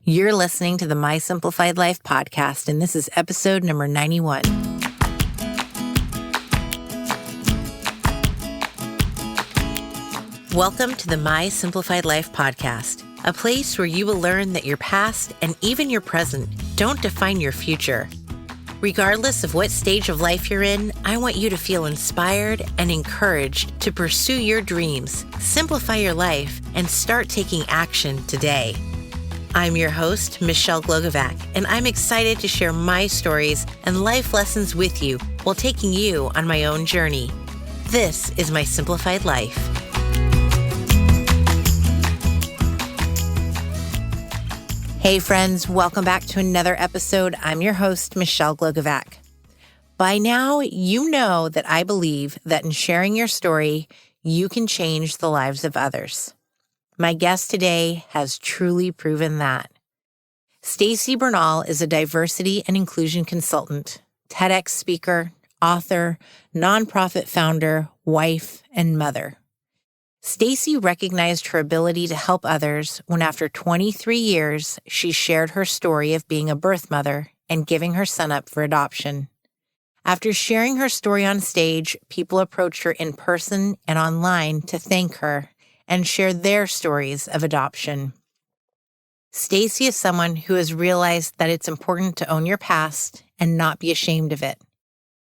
You're listening to the My Simplified Life podcast, and this is episode number 91. Welcome to the My Simplified Life podcast, a place where you will learn that your past and even your present don't define your future. Regardless of what stage of life you're in, I want you to feel inspired and encouraged to pursue your dreams, simplify your life, and start taking action today. I'm your host, Michelle Glogovac, and I'm excited to share my stories and life lessons with you while taking you on my own journey. This is My Simplified Life. Hey friends, welcome back to another episode. I'm your host, Michelle Glogovac. By now, you know that I believe that in sharing your story, you can change the lives of others. My guest today has truly proven that. Stacy Bernal is a diversity and inclusion consultant, Tedx speaker, author, nonprofit founder, wife, and mother. Stacy recognized her ability to help others when after 23 years, she shared her story of being a birth mother and giving her son up for adoption. After sharing her story on stage, people approached her in person and online to thank her and share their stories of adoption. Stacy is someone who has realized that it's important to own your past and not be ashamed of it,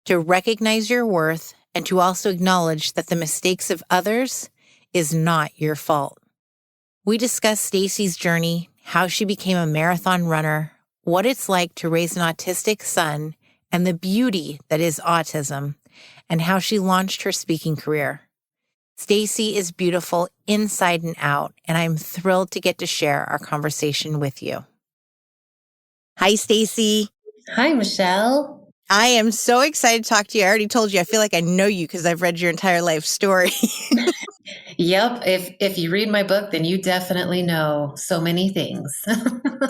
to recognize your worth, and to also acknowledge that the mistakes of others is not your fault. We discuss Stacy's journey, how she became a marathon runner, what it's like to raise an autistic son, and the beauty that is autism, and how she launched her speaking career. Stacy is beautiful inside and out, and I'm thrilled to get to share our conversation with you. Hi, Stacy. Hi, Michelle. I am so excited to talk to you. I already told you, I feel like I know you because I've read your entire life story. Yep. If you read my book, then you definitely know so many things.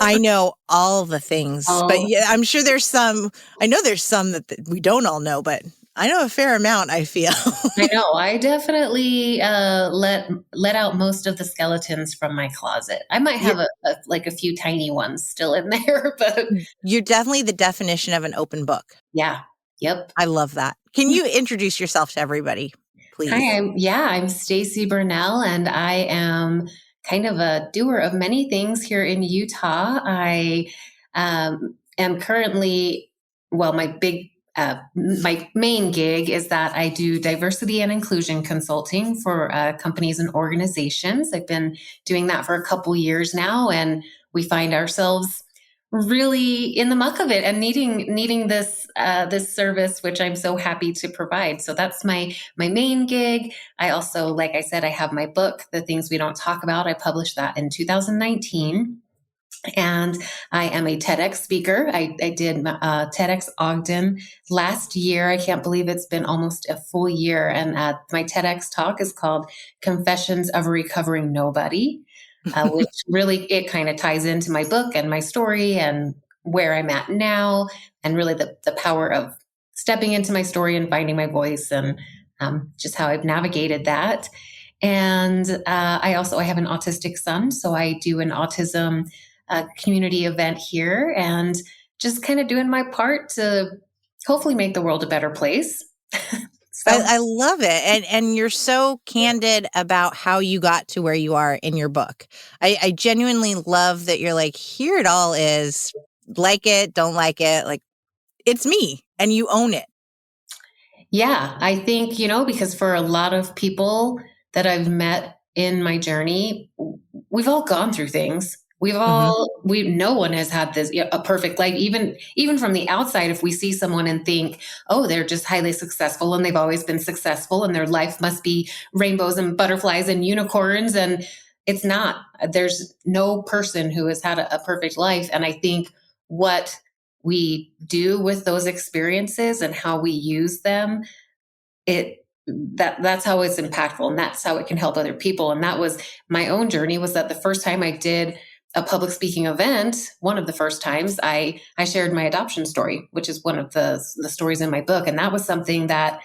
I know all the things, but yeah, I'm sure there's some, I know there's some that we don't all know, but I know a fair amount, I feel. I know. I definitely let out most of the skeletons from my closet. I might have a few tiny ones still in there, but you're definitely the definition of an open book. Yeah. Yep. I love that. Can you introduce yourself to everybody, please? Hi, I'm Stacy Bernal, and I am kind of a doer of many things here in Utah. I am currently, my main gig is that I do diversity and inclusion consulting for companies and organizations. I've been doing that for a couple years now, and we find ourselves really in the muck of it and needing this service, which I'm so happy to provide. So that's my main gig. I also, like I said, I have my book, The Things We Don't Talk About. I published that in 2019. And I am a Tedx speaker. I did Tedx Ogden last year. I can't believe it's been almost a full year. And my Tedx talk is called Confessions of a Recovering Nobody, which really, it kind of ties into my book and my story and where I'm at now, and really the power of stepping into my story and finding my voice, and just how I've navigated that. And I have an autistic son, so I do an autism community event here, and just kind of doing my part to hopefully make the world a better place. I love it. And you're so candid about how you got to where you are in your book. I genuinely love that you're like, here it all is, like it, don't like it, like it's me, and you own it. Yeah, I think, because for a lot of people that I've met in my journey, we've all gone through things. No one has had a perfect life. Even from the outside, if we see someone and think, oh, they're just highly successful and they've always been successful and their life must be rainbows and butterflies and unicorns. And it's not. There's no person who has had a perfect life. And I think what we do with those experiences and how we use them, that's how it's impactful, and that's how it can help other people. And that was my own journey, was that the first time I did a public speaking event, one of the first times, I shared my adoption story, which is one of the stories in my book. And that was something that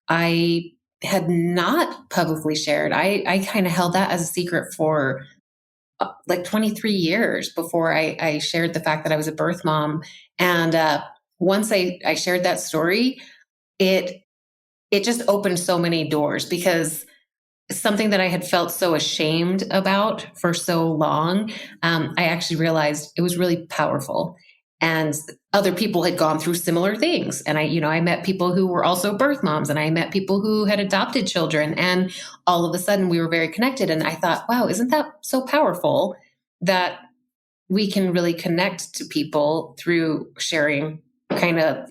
I had not publicly shared. I kind of held that as a secret for like 23 years before I shared the fact that I was a birth mom. And once I shared that story, it just opened so many doors, because something that I had felt so ashamed about for so long, I actually realized it was really powerful. And other people had gone through similar things. And I met people who were also birth moms, and I met people who had adopted children. And all of a sudden we were very connected. And I thought, wow, isn't that so powerful that we can really connect to people through sharing kind of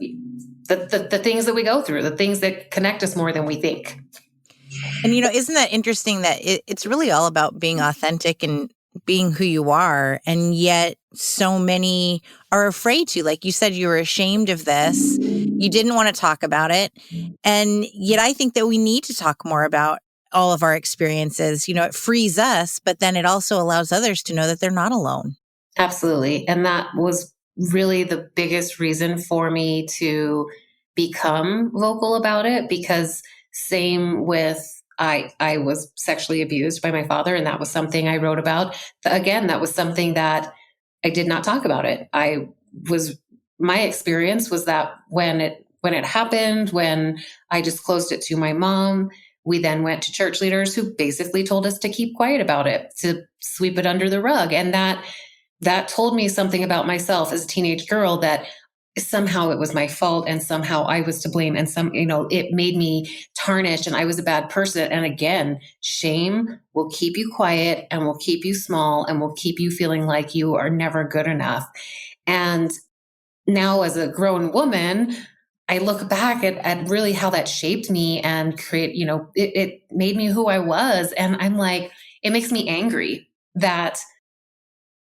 the things that we go through, the things that connect us more than we think. And, isn't that interesting that it's really all about being authentic and being who you are. And yet so many are afraid to, like you said, you were ashamed of this. You didn't want to talk about it. And yet I think that we need to talk more about all of our experiences. It frees us, but then it also allows others to know that they're not alone. Absolutely. And that was really the biggest reason for me to become vocal about it, because same with I was sexually abused by my father, and that was something I wrote about. Again, that was something that I did not talk about it. My experience was that when it happened, when I disclosed it to my mom, we then went to church leaders who basically told us to keep quiet about it, to sweep it under the rug. And that told me something about myself as a teenage girl, that somehow it was my fault and somehow I was to blame, and it made me tarnished and I was a bad person. And again, shame will keep you quiet and will keep you small and will keep you feeling like you are never good enough. And now as a grown woman, I look back at really how that shaped me and it made me who I was. And I'm like, it makes me angry that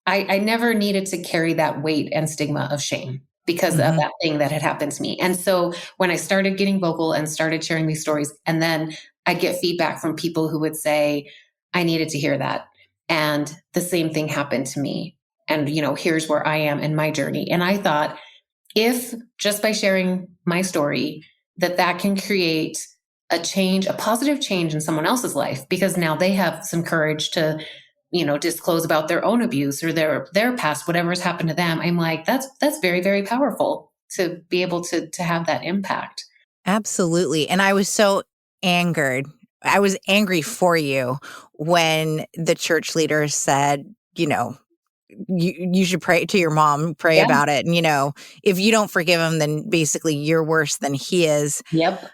I never needed to carry that weight and stigma of shame because of that thing that had happened to me. And so when I started getting vocal and started sharing these stories, and then I get feedback from people who would say, I needed to hear that. And the same thing happened to me. And, here's where I am in my journey. And I thought, if just by sharing my story, that can create a change, a positive change in someone else's life, because now they have some courage to disclose about their own abuse or their past, whatever has happened to them. I'm like, that's very, very powerful to be able to have that impact. Absolutely. And I was so angered. I was angry for you when the church leader said, you should pray to your mom, pray Yeah. about it. And, if you don't forgive him, then basically you're worse than he is. Yep.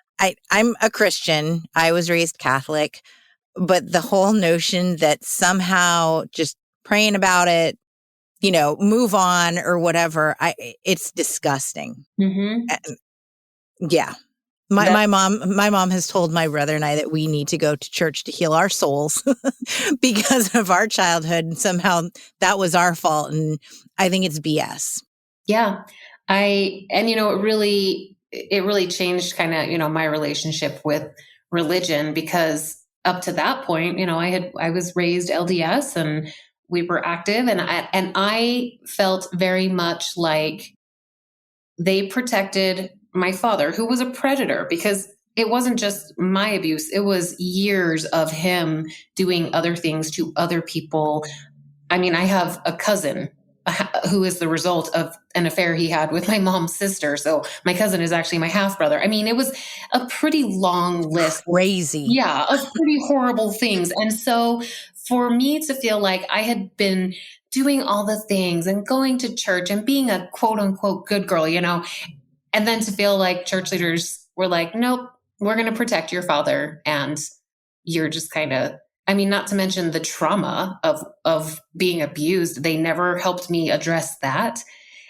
I'm a Christian. I was raised Catholic. But the whole notion that somehow just praying about it, move on or whatever, it's disgusting. Mm-hmm. Yeah. My mom has told my brother and I that we need to go to church to heal our souls because of our childhood. And somehow that was our fault. And I think it's BS. Yeah. It really changed kind of, my relationship with religion, because up to that point, I was raised LDS and we were active, and I felt very much like they protected my father, who was a predator, because it wasn't just my abuse. It was years of him doing other things to other people. I mean, I have a cousin who is the result of an affair he had with my mom's sister. So my cousin is actually my half brother. I mean, it was a pretty long list. Crazy. Of pretty horrible things. And so for me to feel like I had been doing all the things and going to church and being a quote unquote good girl, and then to feel like church leaders were like, nope, we're going to protect your father. And you're just kind of, not to mention the trauma of being abused. They never helped me address that.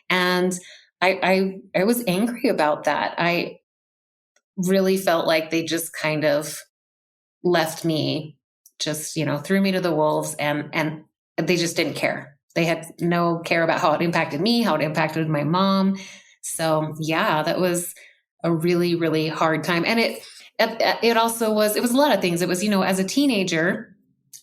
And I was angry about that. I really felt like they just kind of left me, just, threw me to the wolves, and they just didn't care. They had no care about how it impacted me, how it impacted my mom. So yeah, that was a really, really hard time. And it also was a lot of things. It was, as a teenager,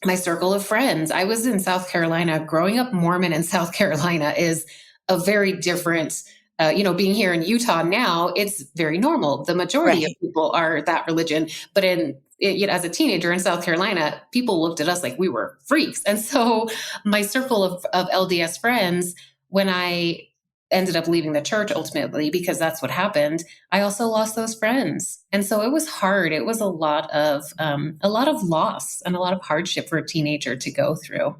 my circle of friends, I was in South Carolina. Growing up Mormon in South Carolina is a very different, being here in Utah now, it's very normal. The majority of people are that religion. But in as a teenager in South Carolina, people looked at us like we were freaks. And so my circle of LDS friends, when I ended up leaving the church ultimately, because that's what happened, I also lost those friends. And so it was hard. It was a lot of loss and a lot of hardship for a teenager to go through.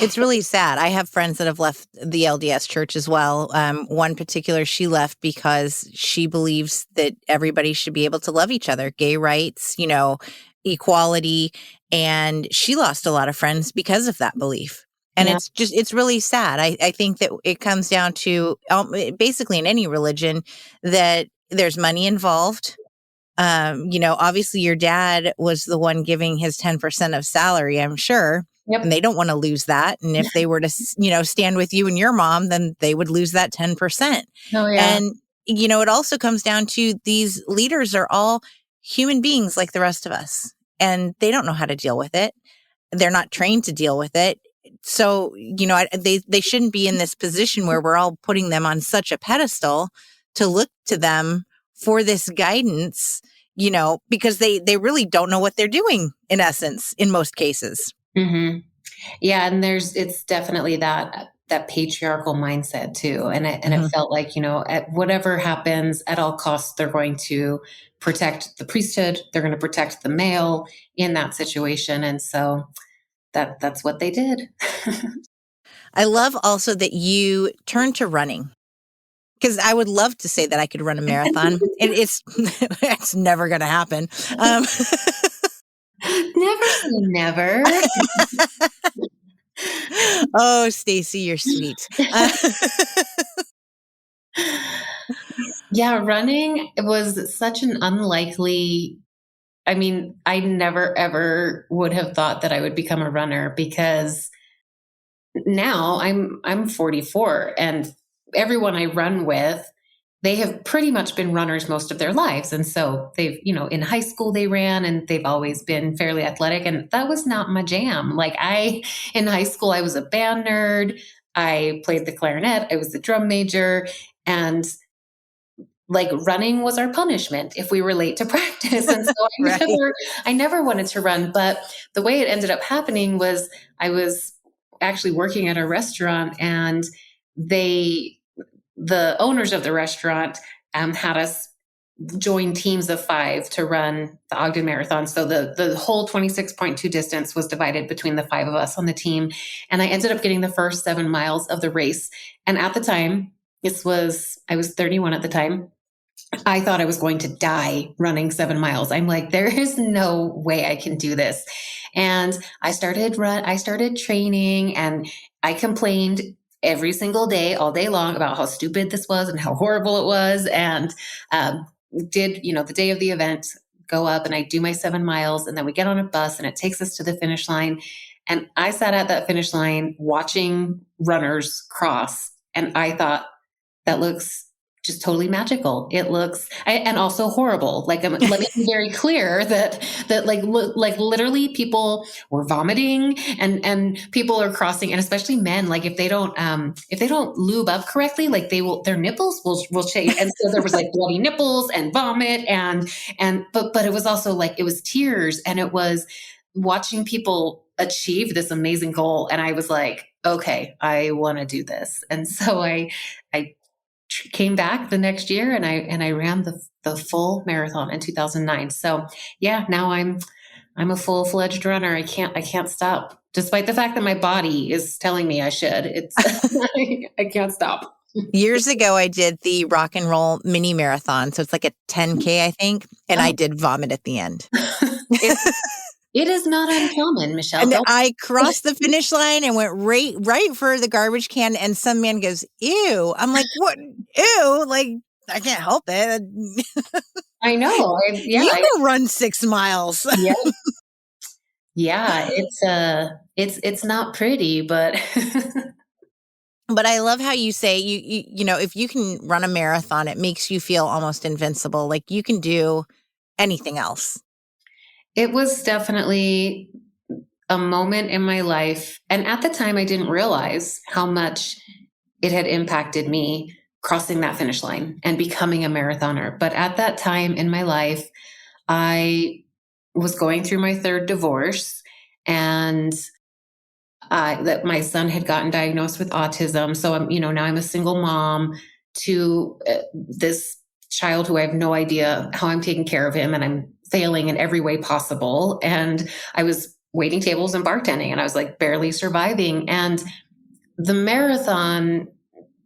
It's really sad. I have friends that have left the LDS church as well. One particular, she left because she believes that everybody should be able to love each other, gay rights, equality. And she lost a lot of friends because of that belief. And Yeah. it's really sad. I think that it comes down to basically in any religion that there's money involved. Obviously your dad was the one giving his 10% of salary, I'm sure. Yep. And they don't want to lose that. And if they were to, stand with you and your mom, then they would lose that 10%. Oh, yeah. And, it also comes down to these leaders are all human beings like the rest of us, and they don't know how to deal with it. They're not trained to deal with it. So, they shouldn't be in this position where we're all putting them on such a pedestal to look to them for this guidance, because they really don't know what they're doing in essence, in most cases. Mm-hmm. Yeah. And it's definitely that patriarchal mindset too. And it felt like, at whatever happens, at all costs, they're going to protect the priesthood. They're going to protect the male in that situation. And so that's what they did. I love also that you turned to running, because I would love to say that I could run a marathon. It's never going to happen. Never say never. Oh, Stacy, you're sweet. Yeah, running was such an unlikely. I mean, I never ever would have thought that I would become a runner, because now I'm 44, and everyone I run with, they have pretty much been runners most of their lives. And so they've, in high school they ran, and they've always been fairly athletic. And that was not my jam. Like in high school, I was a band nerd. I played the clarinet. I was the drum major. And like running was our punishment if we were late to practice. And so Right. I never wanted to run. But the way it ended up happening was I was actually working at a restaurant, and the owners of the restaurant had us join teams of 5 to run the Ogden Marathon. So the whole 26.2 distance was divided between the 5 of us on the team. And I ended up getting the first 7 miles of the race. And at the time, I was 31 at the time. I thought I was going to die running 7 miles. I'm like, there is no way I can do this. And I started training, and I complained every single day, all day long, about how stupid this was and how horrible it was. And did, the day of the event, go up and I do my 7 miles, and then we get on a bus and it takes us to the finish line. And I sat at that finish line watching runners cross. And I thought, that looks just totally magical. It looks, and also horrible. Like, let me be very clear that like literally people were vomiting, and people are crossing, and especially men. Like if they don't lube up correctly, like their nipples will shave. And so there was like bloody nipples and vomit, but it was also like, it was tears, and it was watching people achieve this amazing goal. And I was like, okay, I want to do this. And so I came back the next year, and I ran the full marathon in 2009. So yeah, now I'm a full-fledged runner. I can't stop, despite the fact that my body is telling me I should. It's I can't stop. Years ago, I did the rock and roll mini marathon. So it's like a 10K, I think. And I did vomit at the end. It is not uncommon, Michelle. And I crossed the finish line and went right for the garbage can. And some man goes, ew. I'm like, what? Ew. Like, I can't help it. I know. You can run 6 miles. Yeah. Yeah. It's not pretty, but. But I love how you say, if you can run a marathon, it makes you feel almost invincible. Like you can do anything else. It was definitely a moment in my life. And at the time, I didn't realize how much it had impacted me crossing that finish line and becoming a marathoner. But at that time in my life, I was going through my third divorce, and that my son had gotten diagnosed with autism. So now I'm a single mom to this child who I have no idea how I'm taking care of him, and I'm failing in every way possible. And I was waiting tables and bartending, and I was like barely surviving. And the marathon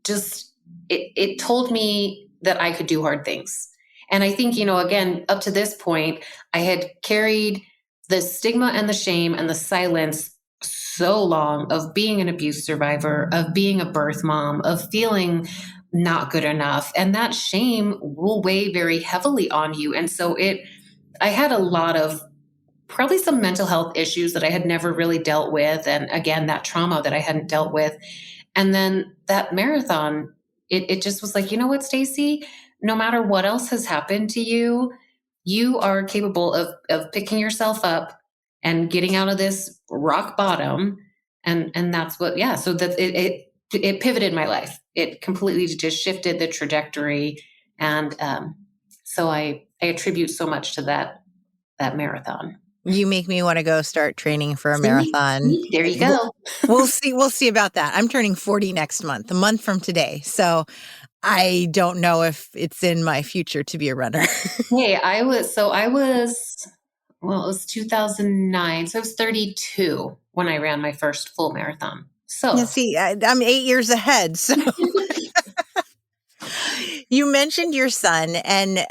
just, it told me that I could do hard things. And I think, again, up to this point, I had carried the stigma and the shame and the silence so long of being an abuse survivor, of being a birth mom, of feeling not good enough. And that shame will weigh very heavily on you. And so I had a lot of probably some mental health issues that I had never really dealt with. And again, that trauma that I hadn't dealt with. And then that marathon, it just was like, you know what, Stacy, no matter what else has happened to you, you are capable of picking yourself up and getting out of this rock bottom. And that's what, yeah. So that it pivoted my life. It completely just shifted the trajectory. And so I attribute so much to that marathon. You make me want to go start training for a marathon. There you go. We'll see about that. I'm turning 40 next month, a month from today. So I don't know if it's in my future to be a runner. Hey, it was 2009. So I was 32 when I ran my first full marathon. So yeah, see, I'm 8 years ahead. So you mentioned your son, and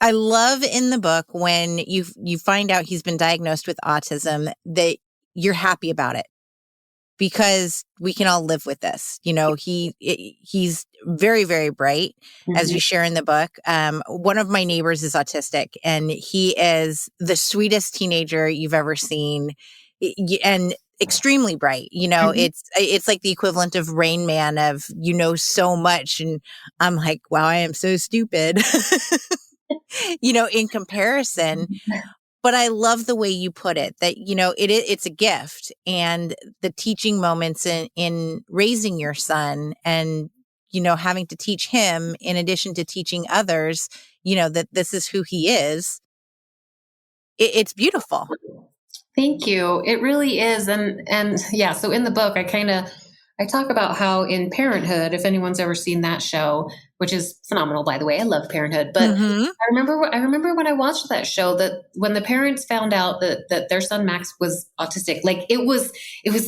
I love in the book when you find out he's been diagnosed with autism that you're happy about it, because we can all live with this. He's very, very bright, as you share in the book. One of my neighbors is autistic, and he is the sweetest teenager you've ever seen, and extremely bright. It's like the equivalent of Rain Man, of so much, and I'm like, wow, I am so stupid. In comparison. But I love the way you put it, that, it's a gift, and the teaching moments in raising your son, and, having to teach him in addition to teaching others, that this is who he is. It's beautiful. Thank you. It really is. And yeah, so in the book, I talk about how in Parenthood, if anyone's ever seen that show, which is phenomenal, by the way, I love Parenthood. But I remember when I watched that show, that when the parents found out that their son Max was autistic, like it was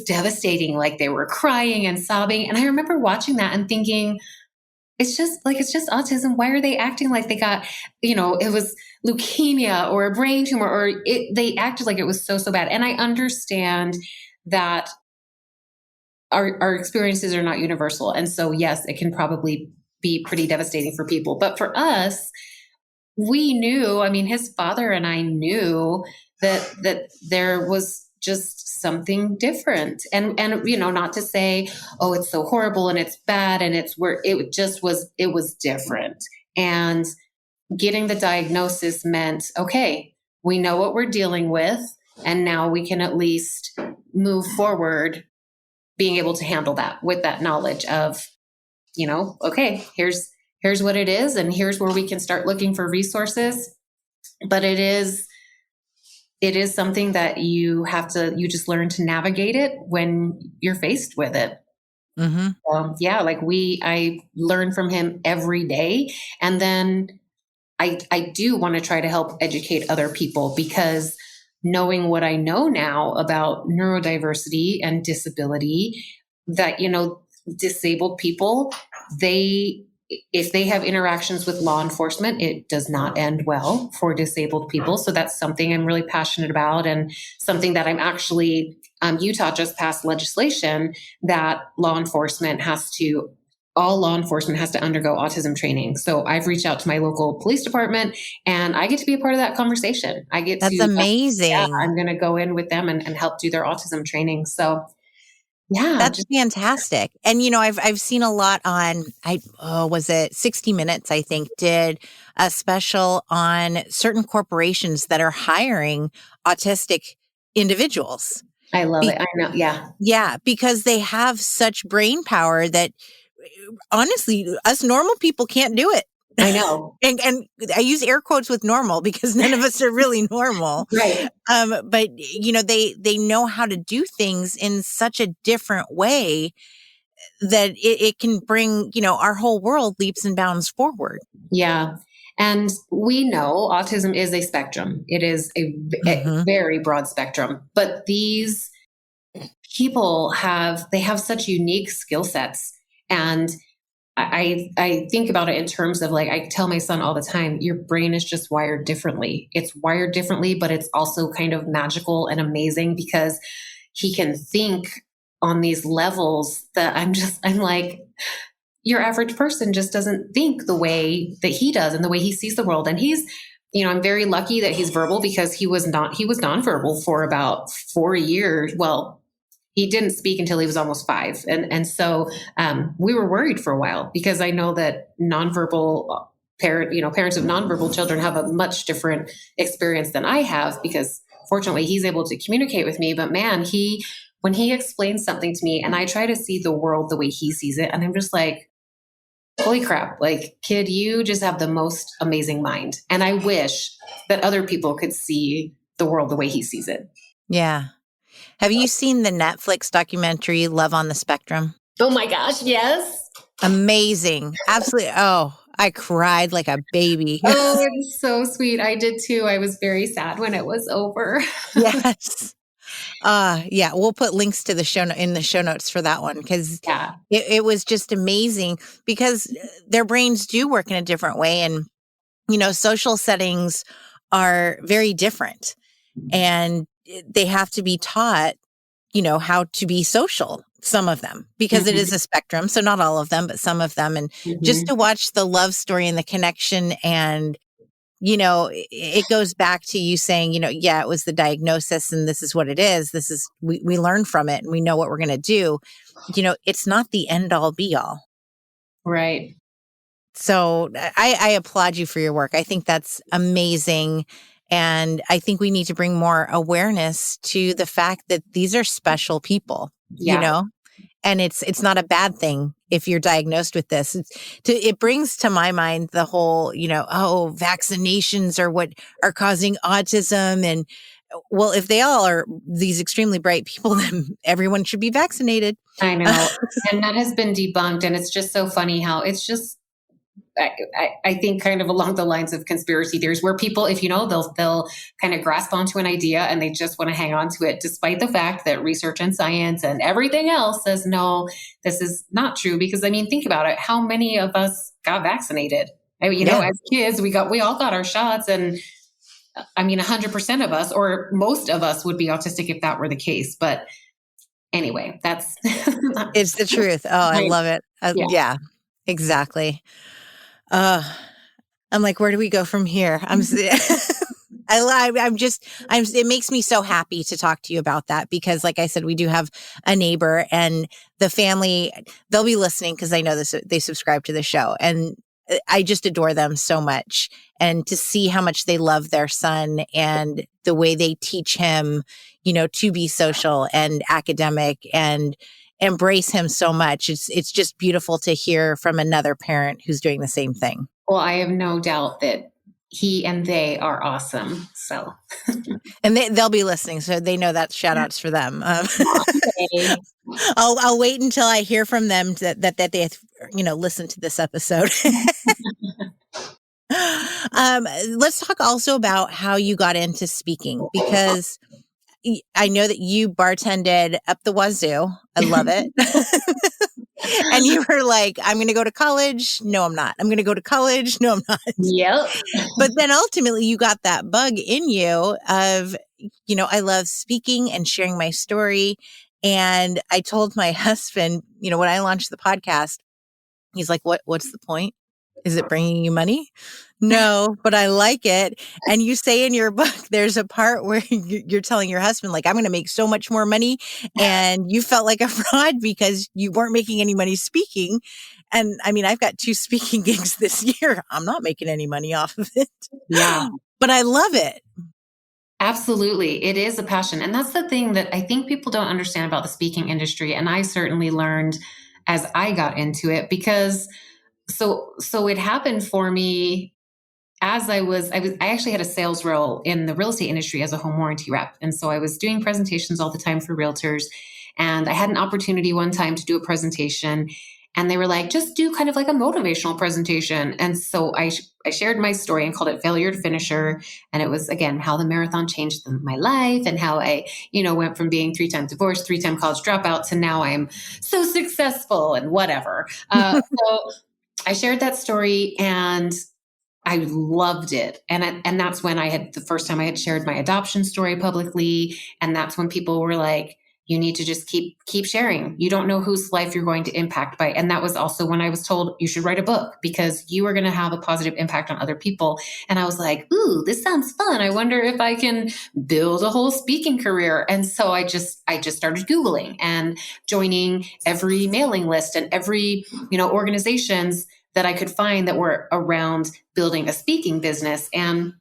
devastating. Like they were crying and sobbing. And I remember watching that and thinking, it's just autism. Why are they acting like they got, it was leukemia or a brain tumor, or they acted like it was so bad. And I understand that our experiences are not universal. And so, yes, it can probably be pretty devastating for people. But for us, we knew, his father and I knew that there was just something different. And not to say, oh, it's so horrible and it's bad, and it was different. And getting the diagnosis meant, okay, we know what we're dealing with, and now we can at least move forward being able to handle that with that knowledge of, okay, here's what it is, and here's where we can start looking for resources. But it is something that you just learn to navigate it when you're faced with it. I learn from him every day. And then I do want to try to help educate other people, because knowing what I know now about neurodiversity and disability, that, disabled people, if they have interactions with law enforcement, it does not end well for disabled people. So that's something I'm really passionate about, and something that I'm actually, Utah just passed legislation that all law enforcement has to undergo autism training. So I've reached out to my local police department, and I get to be a part of that conversation. That's amazing. I'm going to go in with them and help do their autism training. So yeah, that's fantastic. And, I've seen a lot on, was it 60 Minutes, I think, did a special on certain corporations that are hiring autistic individuals. I love it. I know. Yeah. Yeah, because they have such brain power that honestly, us normal people can't do it. I know. And I use air quotes with normal because none of us are really normal. Right. But they know how to do things in such a different way that it can bring, our whole world leaps and bounds forward. Yeah. And we know autism is a spectrum. It is a Mm-hmm. very broad spectrum, but these people have such unique skill sets. And I think about it in terms of, like, I tell my son all the time, your brain is just wired differently. It's wired differently, but it's also kind of magical and amazing because he can think on these levels that I'm like, your average person just doesn't think the way that he does and the way he sees the world. And I'm very lucky that he's verbal because he was nonverbal for about 4 years. Well, he didn't speak until he was almost 5. And so we were worried for a while because I know that nonverbal parents of nonverbal children have a much different experience than I have, because fortunately he's able to communicate with me. But man, when he explains something to me and I try to see the world the way he sees it, and I'm just like, holy crap, like, kid, you just have the most amazing mind. And I wish that other people could see the world the way he sees it. Yeah. Have you seen the Netflix documentary Love on the Spectrum? Oh my gosh, yes. Amazing. Absolutely. Oh, I cried like a baby. Oh, it's so sweet. I did too. I was very sad when it was over. Yes. Yeah, we'll put links to in the show notes for that one, because Yeah. it was just amazing because their brains do work in a different way. And, social settings are very different, and they have to be taught, how to be social, some of them, because it is a spectrum. So not all of them, but some of them. And just to watch the love story and the connection, and it goes back to you saying, yeah, it was the diagnosis and this is what it is. We learn from it and we know what we're going to do. It's not the end all be all. Right. So I applaud you for your work. I think that's amazing. And I think we need to bring more awareness to the fact that these are special people, Yeah. and it's not a bad thing if you're diagnosed with this. It brings to my mind the whole, vaccinations are what are causing autism. And well, if they all are these extremely bright people, then everyone should be vaccinated. I know. And that has been debunked. And it's just so funny how it's just, I think, kind of along the lines of conspiracy theories, where people, if they'll kind of grasp onto an idea and they just want to hang on to it, despite the fact that research and science and everything else says, no, this is not true. Because think about it. How many of us got vaccinated? As kids, we all got our shots, and 100% of us, or most of us, would be autistic if that were the case. But anyway, that's it's the truth. Oh, I love it. Yeah, exactly. I'm like, where do we go from here? It makes me so happy to talk to you about that, because like I said, we do have a neighbor, and the family, they'll be listening because I know this, they subscribe to the show, and I just adore them so much. And to see how much they love their son and the way they teach him, to be social and academic and embrace him so much. It's just beautiful to hear from another parent who's doing the same thing. Well, I have no doubt that he and they are awesome. So, and they'll be listening, so they know that shout outs for them. I'll wait until I hear from them that they listen to this episode. Let's talk also about how you got into speaking, because I know that you bartended up the wazoo. I love it. And you were like, I'm going to go to college. No, I'm not. I'm going to go to college. No, I'm not. Yep. But then ultimately you got that bug in you of, I love speaking and sharing my story. And I told my husband, when I launched the podcast, he's like, what's the point? Is it bringing you money? No, but I like it. And you say in your book, there's a part where you're telling your husband, like, I'm going to make so much more money. And you felt like a fraud because you weren't making any money speaking. And I've got 2 speaking gigs this year. I'm not making any money off of it. Yeah. But I love it. Absolutely. It is a passion. And that's the thing that I think people don't understand about the speaking industry. And I certainly learned as I got into it, because so it happened for me as I actually had a sales role in the real estate industry as a home warranty rep. And so I was doing presentations all the time for realtors. And I had an opportunity one time to do a presentation, and they were like, just do kind of like a motivational presentation. And so I shared my story and called it Failure to Finisher. And it was, again, how the marathon changed my life and how I, went from being 3-time divorced, 3-time college dropout to now I'm so successful and whatever. So I shared that story, and I loved it. And that's when the first time I had shared my adoption story publicly. And that's when people were like, you need to just keep sharing. You don't know whose life you're going to impact by. And that was also when I was told you should write a book because you are going to have a positive impact on other people. And I was like, ooh, this sounds fun. I wonder if I can build a whole speaking career. And so I just started Googling and joining every mailing list and every, organizations that I could find that were around building a speaking business. And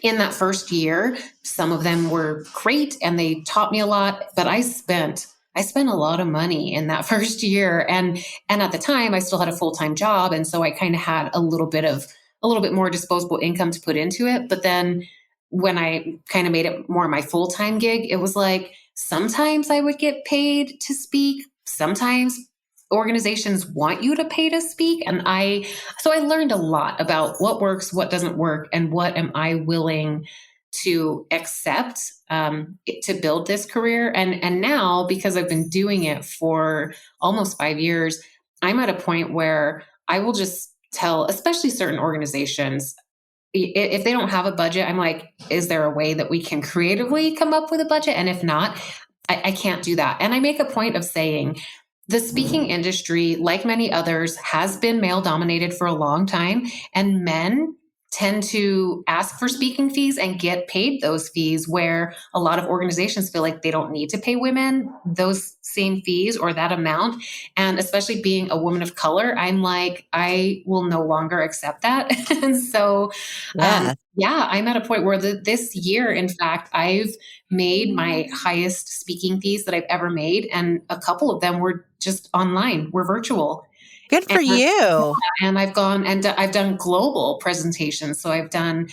in that first year, some of them were great and they taught me a lot, but I spent a lot of money in that first year. And at the time I still had a full-time job. And so I kind of had a little bit more disposable income to put into it. But then when I kind of made it more my full-time gig, it was like, sometimes I would get paid to speak. Sometimes organizations want you to pay to speak. And so I learned a lot about what works, what doesn't work, and what am I willing to accept to build this career. And now, because I've been doing it for almost 5 years, I'm at a point where I will just tell, especially certain organizations, if they don't have a budget, I'm like, is there a way that we can creatively come up with a budget? And if not, I can't do that. And I make a point of saying, the speaking industry, like many others, has been male dominated for a long time, and men tend to ask for speaking fees and get paid those fees, where a lot of organizations feel like they don't need to pay women those same fees or that amount. And especially being a woman of color, I'm like, I will no longer accept that. And so, I'm at a point where this year, in fact, I've made my highest speaking fees that I've ever made. And a couple of them were just online, were virtual. Good for you. And I've gone and I've done global presentations. So I've done,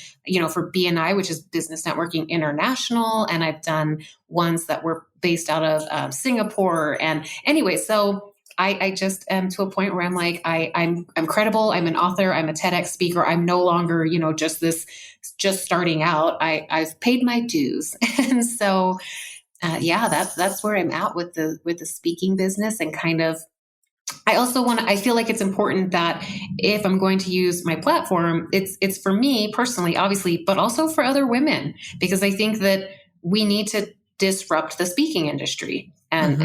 for BNI, which is Business Networking International, and I've done ones that were based out of Singapore. And anyway, so I just am to a point where I'm like, I'm credible. I'm an author. I'm a Tedx speaker. I'm no longer, just starting out. I've paid my dues. And so, that's where I'm at with the speaking business. And kind of, I feel like it's important that if I'm going to use my platform, it's for me personally, obviously, but also for other women, because I think that we need to disrupt the speaking industry and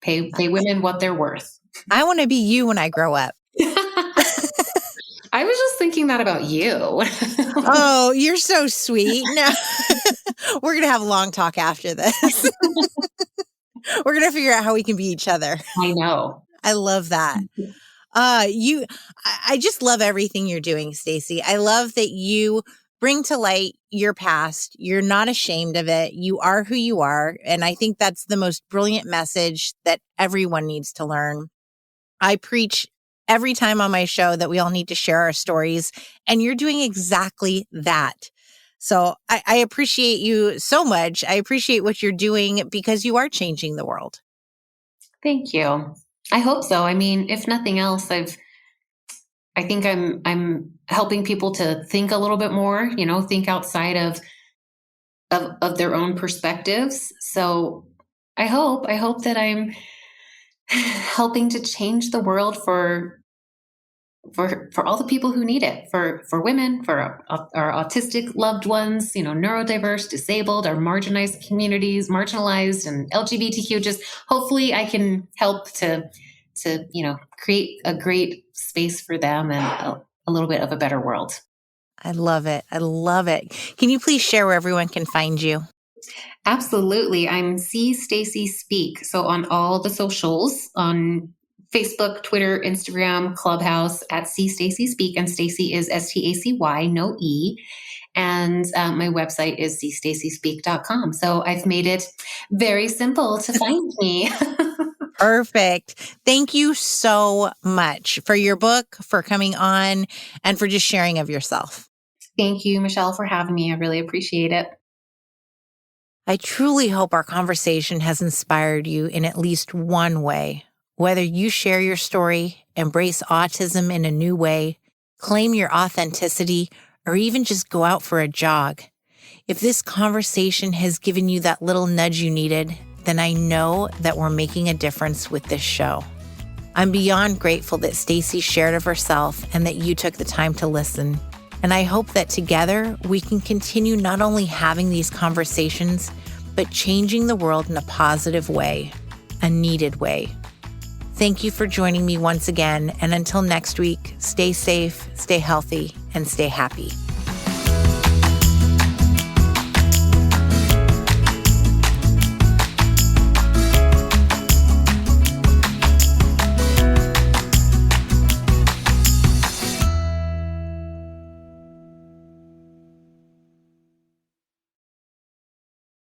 pay women what they're worth. I want to be you when I grow up. I was just thinking that about you. Oh, you're so sweet. No, we're going to have a long talk after this. We're going to figure out how we can be each other. I know. I love that. I just love everything you're doing, Stacy. I love that you bring to light your past. You're not ashamed of it. You are who you are. And I think that's the most brilliant message that everyone needs to learn. I preach every time on my show that we all need to share our stories, and you're doing exactly that. So I appreciate you so much. I appreciate what you're doing because you are changing the world. Thank you. I hope so. I mean, if nothing else, I think I'm helping people to think a little bit more, think outside of their own perspectives. So I hope that I'm helping to change the world for all the people who need it, for women, for our autistic loved ones, neurodiverse, disabled, our marginalized communities, marginalized and LGBTQ. Just hopefully I can help to create a great space for them and a little bit of a better world. I love it. I love it. Can you please share where everyone can find you? Absolutely. I'm Stacy Speak. So on all the socials, on Facebook, Twitter, Instagram, Clubhouse, at Stacy Speak. And Stacy is Stacy, no E. And my website is cstacyspeak.com. So I've made it very simple to find me. Perfect. Thank you so much for your book, for coming on, and for just sharing of yourself. Thank you, Michelle, for having me. I really appreciate it. I truly hope our conversation has inspired you in at least one way. Whether you share your story, embrace autism in a new way, claim your authenticity, or even just go out for a jog. If this conversation has given you that little nudge you needed, then I know that we're making a difference with this show. I'm beyond grateful that Stacy shared of herself and that you took the time to listen. And I hope that together we can continue not only having these conversations, but changing the world in a positive way, a needed way. Thank you for joining me once again. And until next week, stay safe, stay healthy, and stay happy.